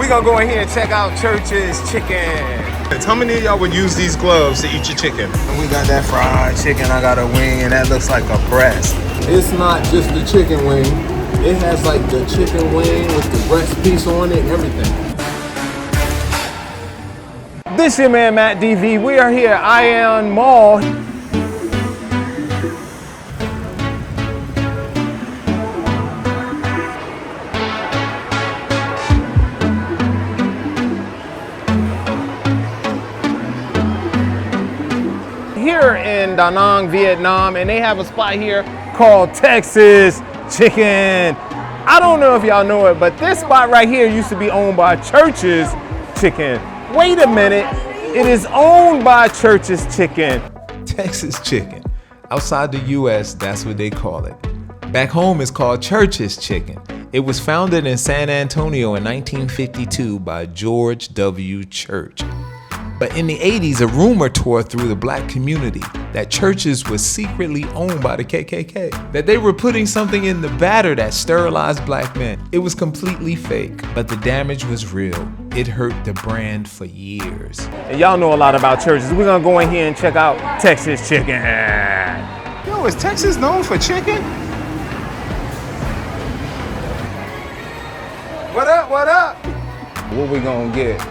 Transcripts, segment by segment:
We're gonna go in here and check out Church's Chicken. How many of y'all would use these gloves to eat your chicken? And we got that fried chicken. I got a wing, and that looks like a breast. It's not just the chicken wing. It has like the chicken wing with the breast piece on it and everything. This your man, Matt DV. We are here at Ion Mall. Here in Da Nang, Vietnam, and they have a spot here called Texas Chicken. I don't know if y'all know it, but this spot right here used to be owned by Church's Chicken. Wait a minute, it is owned by Church's Chicken. Texas Chicken. Outside the US, that's what they call it. Back home, it's called Church's Chicken. It was founded in San Antonio in 1952 by George W. Church. But in the 80s, a rumor tore through the black community that Church's was secretly owned by the KKK, that they were putting something in the batter that sterilized black men. It was completely fake, but the damage was real. It hurt the brand for years. And y'all know a lot about Church's. We're gonna go in here and check out Texas Chicken. Yo, is Texas known for chicken? What up, what up? What we gonna get?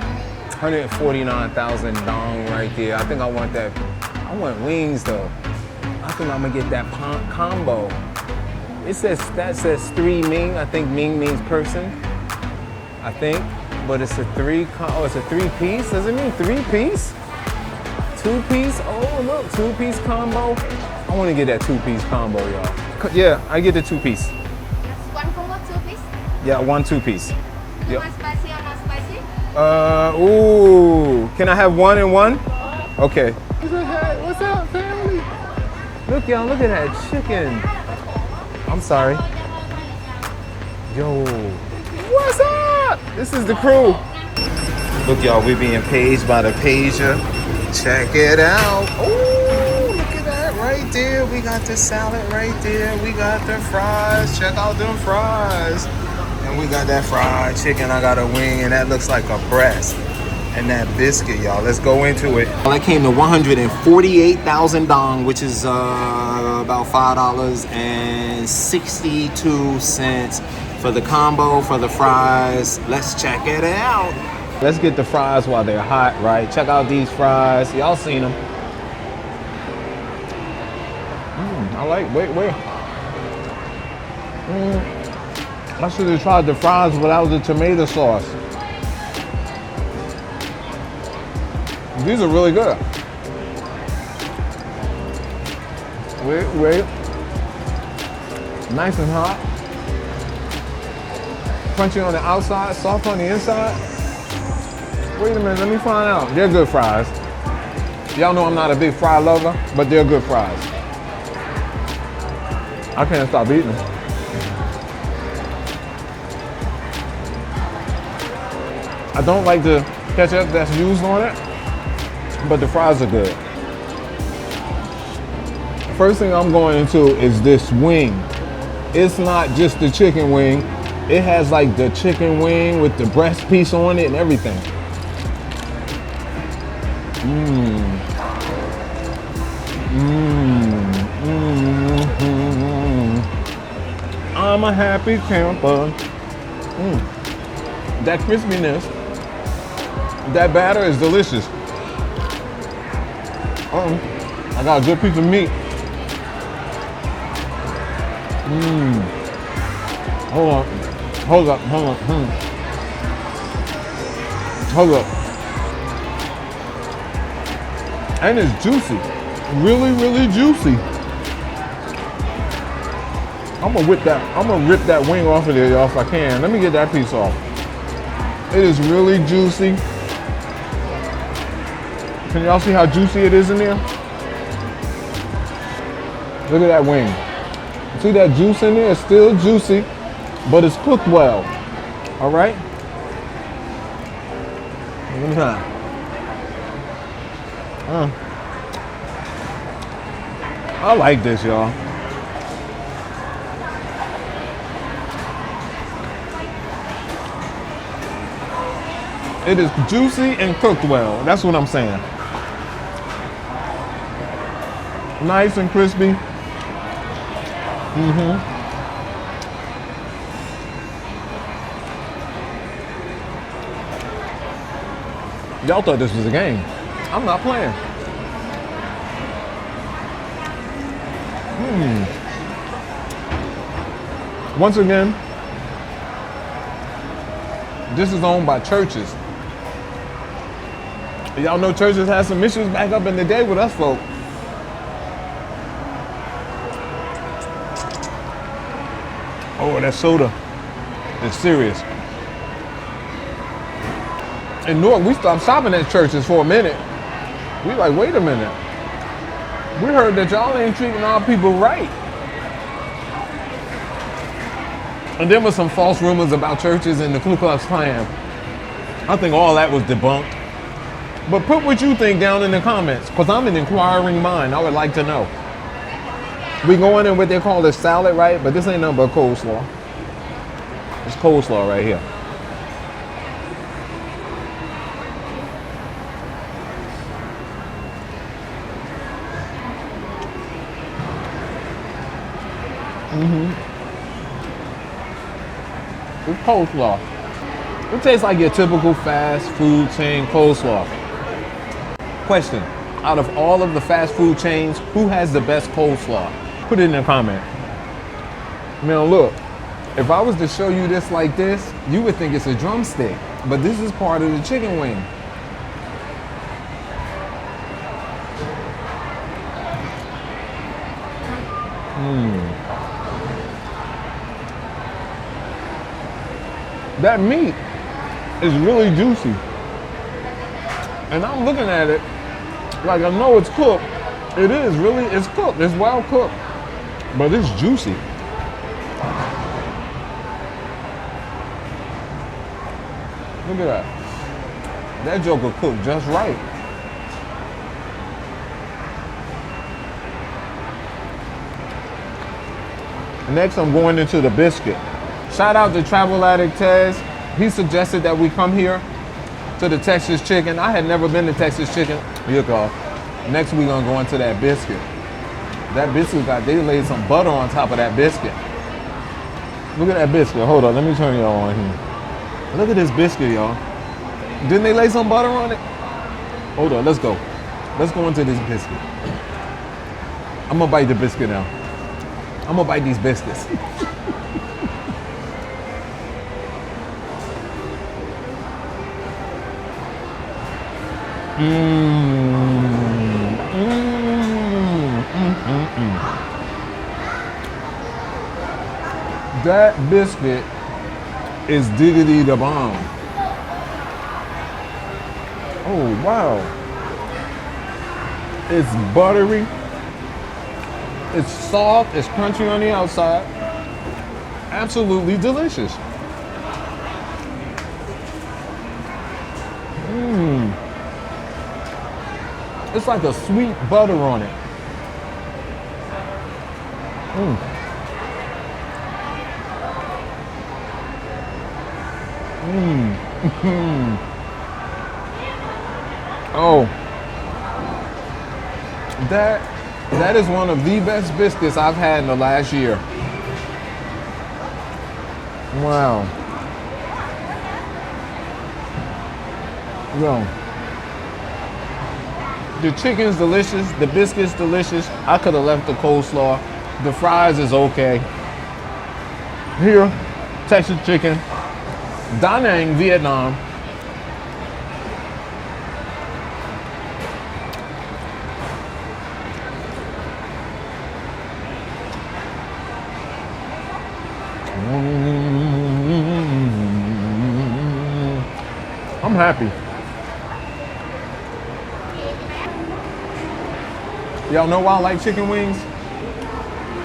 149,000 dong right there. I think I want that. I want wings though. I think I'm gonna get that combo. It says, that says 3 Ming. I think Ming means person. I think, but it's a it's a 3-piece. Does it mean 3-piece? 2-piece? Oh look, 2-piece combo. I want to get that 2-piece combo, y'all. Yeah, I get the 2-piece. One combo, 2-piece? Yeah, 1 2-piece. You want spicy or not spicy? Ooh, can I have 1 and 1? Okay. What's up, family? Look, y'all, look at that chicken. I'm sorry. Yo, what's up? This is the crew. Look, y'all, we're being paged by the pager. Check it out. Ooh, look at that right there. We got the salad right there. We got the fries. Check out them fries. And we got that fried chicken. I got a wing, and that looks like a breast. And that biscuit, y'all. Let's go into it. Well, that came to 148,000 dong, which is about $5.62 for the combo, for the fries. Let's check it out. Let's get the fries while they're hot, right? Check out these fries. Y'all seen them. I like, wait. I should have tried the fries without the tomato sauce. These are really good. Wait. Nice and hot. Crunchy on the outside, soft on the inside. Wait a minute, let me find out. They're good fries. Y'all know I'm not a big fry lover, but they're good fries. I can't stop eating them. I don't like the ketchup that's used on it, but the fries are good. First thing I'm going into is this wing. It's not just the chicken wing. It has like the chicken wing with the breast piece on it and everything. I'm a happy camper. That crispiness, that batter is delicious. I got a good piece of meat. Hold up. And it's juicy, really juicy. I'm gonna rip that wing off of there, y'all, if I can. Let me get that piece off. It is really juicy. Can y'all see how juicy it is in there? Look at that wing. See that juice in there? It's still juicy, but it's cooked well. All right? Look at that. I like this, y'all. It is juicy and cooked well. That's what I'm saying. Nice and crispy. Y'all thought this was a game. I'm not playing. Once again, this is owned by churches. Y'all know churches had some issues back up in the day with us folk. Oh, that soda is serious. In Newark, we stopped shopping at churches for a minute. We like, wait a minute. We heard that y'all ain't treating our people right. And there was some false rumors about churches and the Ku Klux Klan. I think all that was debunked. But put what you think down in the comments, because I'm an inquiring mind. I would like to know. We going in what they call a salad, right? But this ain't nothing but coleslaw. It's coleslaw right here. It's coleslaw. It tastes like your typical fast food chain coleslaw. Question, out of all of the fast food chains, who has the best coleslaw? Put it in the comment. Now look, if I was to show you this like this, you would think it's a drumstick, but this is part of the chicken wing. That meat is really juicy. And I'm looking at it like I know it's cooked. It is really, it's cooked. It's well cooked. But it's juicy. Look at that. That joker cooked just right. Next, I'm going into the biscuit. Shout out to Travel Addict Tez. He suggested that we come here to the Texas Chicken. I had never been to Texas Chicken. Here go. Next, we're gonna go into that biscuit. That biscuit they laid some butter on top of that biscuit. Look at that biscuit. Hold on, let me turn y'all on here. Look at this biscuit, y'all. Didn't they lay some butter on it? Hold on, let's go. Let's go into this biscuit. I'm gonna bite the biscuit now. I'm gonna bite these biscuits. That biscuit is diggity the bomb. Oh, wow. It's buttery. It's soft. It's crunchy on the outside. Absolutely delicious. It's like a sweet butter on it. Oh, that is one of the best biscuits I've had in the last year. Wow. Yo. The chicken's delicious, the biscuit's delicious. I could have left the coleslaw. The fries is okay. Here, Texas Chicken, Da Nang, Vietnam. I'm happy. Y'all know why I like chicken wings?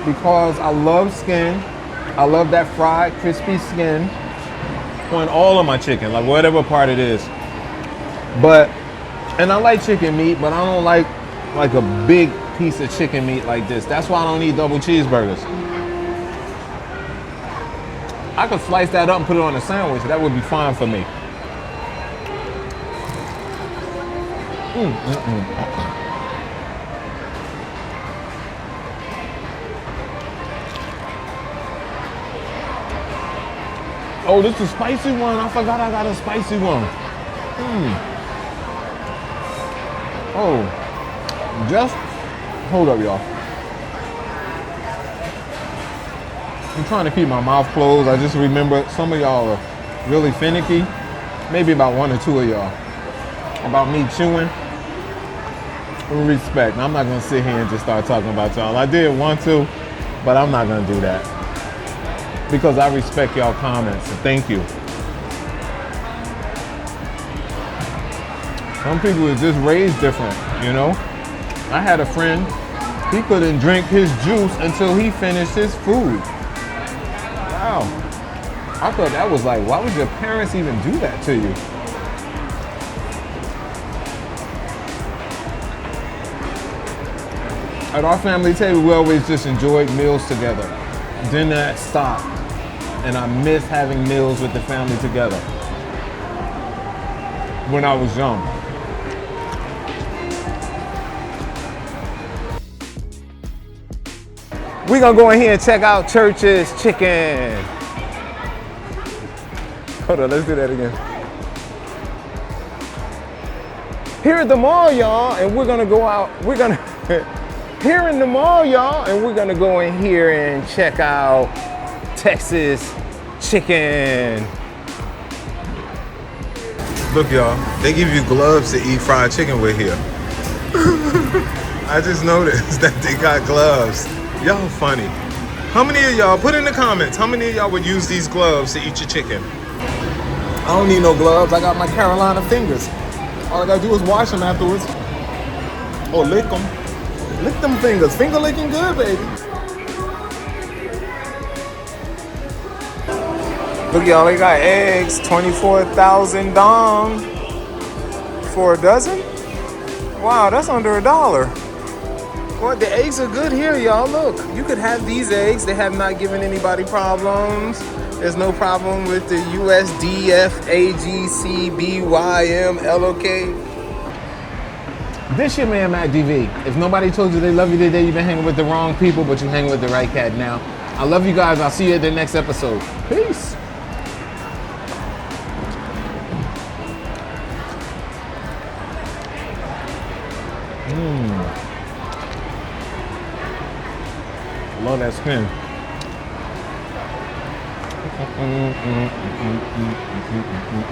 Because I love skin. I love that fried, crispy skin on all of my chicken, like whatever part it is. And I like chicken meat, but I don't like a big piece of chicken meat like this. That's why I don't eat double cheeseburgers. I could slice that up and put it on a sandwich. That would be fine for me. Oh, this is a spicy one. I forgot I got a spicy one. Oh, just hold up, y'all. I'm trying to keep my mouth closed. I just remember some of y'all are really finicky. Maybe about one or two of y'all. About me chewing. Respect. I'm not gonna sit here and just start talking about y'all. I did want to, but I'm not gonna do that. Because I respect y'all comments, so thank you. Some people are just raised different, you know? I had a friend, he couldn't drink his juice until he finished his food. Wow. I thought that was like, why would your parents even do that to you? At our family table, we always just enjoyed meals together. Then that stopped, and I miss having meals with the family together when I was young. We're gonna go in here and check out Church's Chicken. Hold on, let's do that again. Here at the mall, y'all, and we're gonna go out, here in the mall, y'all, and we're gonna go in here and check out Texas Chicken. Look, y'all, they give you gloves to eat fried chicken with here. I just noticed that they got gloves. Y'all funny. How many of y'all, put in the comments, how many of y'all would use these gloves to eat your chicken? I don't need no gloves, I got my Carolina fingers. All I gotta do is wash them afterwards. Or lick them. Lick them fingers. Finger licking good, baby. Look, y'all, they got eggs, 24,000 dong for a dozen. Wow, that's under $1. Well, the eggs are good here, y'all. Look, you could have these eggs. They have not given anybody problems. There's no problem with the USDF, AGC, BYM, LOK. This your man, Matt DV. If nobody told you they love you today, you've been hanging with the wrong people, but you're hanging with the right cat now. I love you guys. I'll see you at the next episode. Peace. Love that skin.